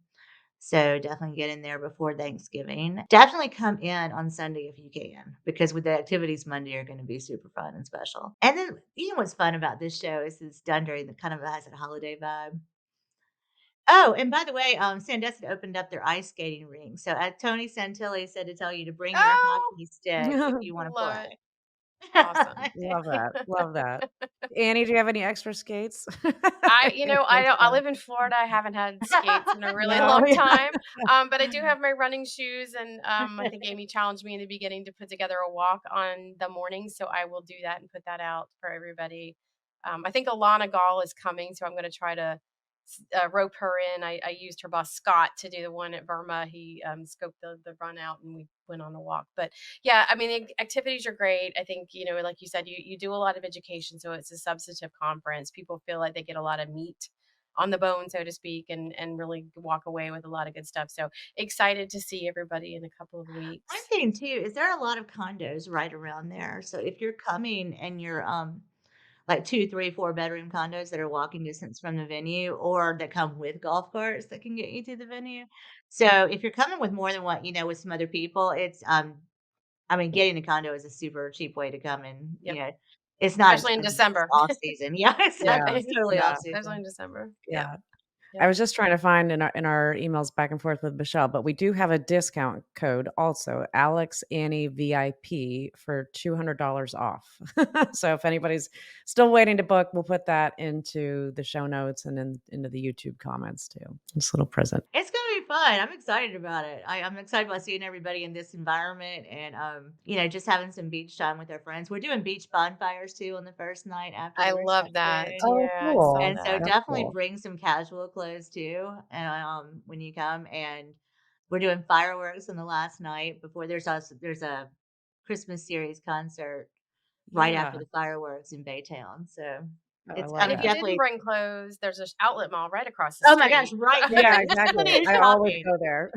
So definitely get in there before Thanksgiving. Definitely come in on Sunday if you can, because with the activities Monday are going to be super fun and special. And then what's fun about this show is it's done during the kind of has a holiday vibe. Oh, and by the way, Sandestin opened up their ice skating ring. So Tony Santilli said to tell you to bring your Oh, hockey stick if you want to love it. play. Awesome. Love that. Love that. Annie, do you have any extra skates? I Next don't, I time. live in Florida. I haven't had skates in a really No. long Yeah. time. But I do have my running shoes and I think Amy challenged me in the beginning to put together a walk on the morning, so I will do that and put that out for everybody. I think Alana Gall is coming, so I'm going to try to roped her in. I used her boss Scott to do the one at Burma. He scoped the run out, and we went on a walk. But yeah, I mean, the activities are great. I think, like you said, you do a lot of education, so it's a substantive conference. People feel like they get a lot of meat on the bone, so to speak, and really walk away with a lot of good stuff. So excited to see everybody in a couple of I'm weeks. thinking too, is there a lot of condos right around there? So if you're coming and you're like 2, 3, 4 bedroom condos that are walking distance from the venue or that come with golf carts that can get you to the venue. So if you're coming with more than what, with some other people, it's I mean, getting a condo is a super cheap way to come and, Yep, it's not especially in expensive. It's December. off season. Yeah, Yeah. exactly. It's totally Yeah. off Especially season. in December. Yep. Yeah. I Yep. was just trying to find in our emails back and forth with Michelle, but we do have a discount code also, Alex Annie VIP for $200 off. So if anybody's still waiting to book, we'll put that into the show notes and into the YouTube comments too. This little present. It's gonna be fun. I'm excited about it. I'm excited about seeing everybody in this environment and just having some beach time with our friends. We're doing beach bonfires too on the first night after I the love that. reception. Oh, Yeah, I saw cool. And so that. That's definitely cool. bring some casual clothes too. And when you come, and we're doing fireworks on the last night before there's a Christmas series concert right after Yeah. the fireworks in Baytown. So Oh, I it's love And I'm if you that. didn't definitely bring clothes, there's an outlet mall right across the oh my gosh, street. right there. Yeah, There's exactly. plenty of I always shopping. go there.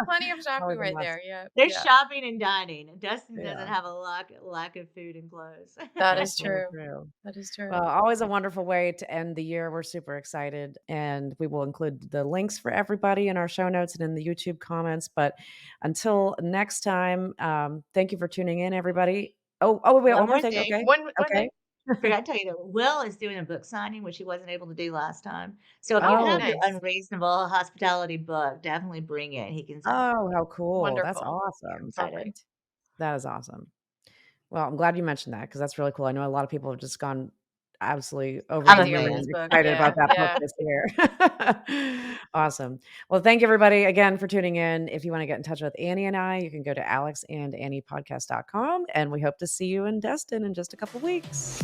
Plenty of shopping Always a right must. there. Yep. There's Yeah. shopping and dining. Dustin doesn't Yeah. have a lack of food and clothes. That That's is so true. true. That is Well, true. always a wonderful way to end the year. We're super excited, and we will include the links for everybody in our show notes and in the YouTube comments. But until next time, thank you for tuning in, everybody. We got One one more more thing. thing. Okay. One Okay. thing. Forgot to tell you that Will is doing a book signing, which he wasn't able to do last time. So if you Oh, have Oh, your nice. unreasonable hospitality book, definitely bring it. He can sign it. oh, how cool. That's Wonderful. I'm awesome. excited. Perfect. That is awesome. Well, I'm glad you mentioned that because that's really cool. I know a lot of people have just gone absolutely over the I'm a Crazy over moon this fan. book. excited about Yeah. that book Yeah. this year. Awesome. Well, thank you everybody again for tuning in. If you want to get in touch with Annie and I, you can go to alexandanniepodcast.com, and we hope to see you in Destin in just a couple weeks.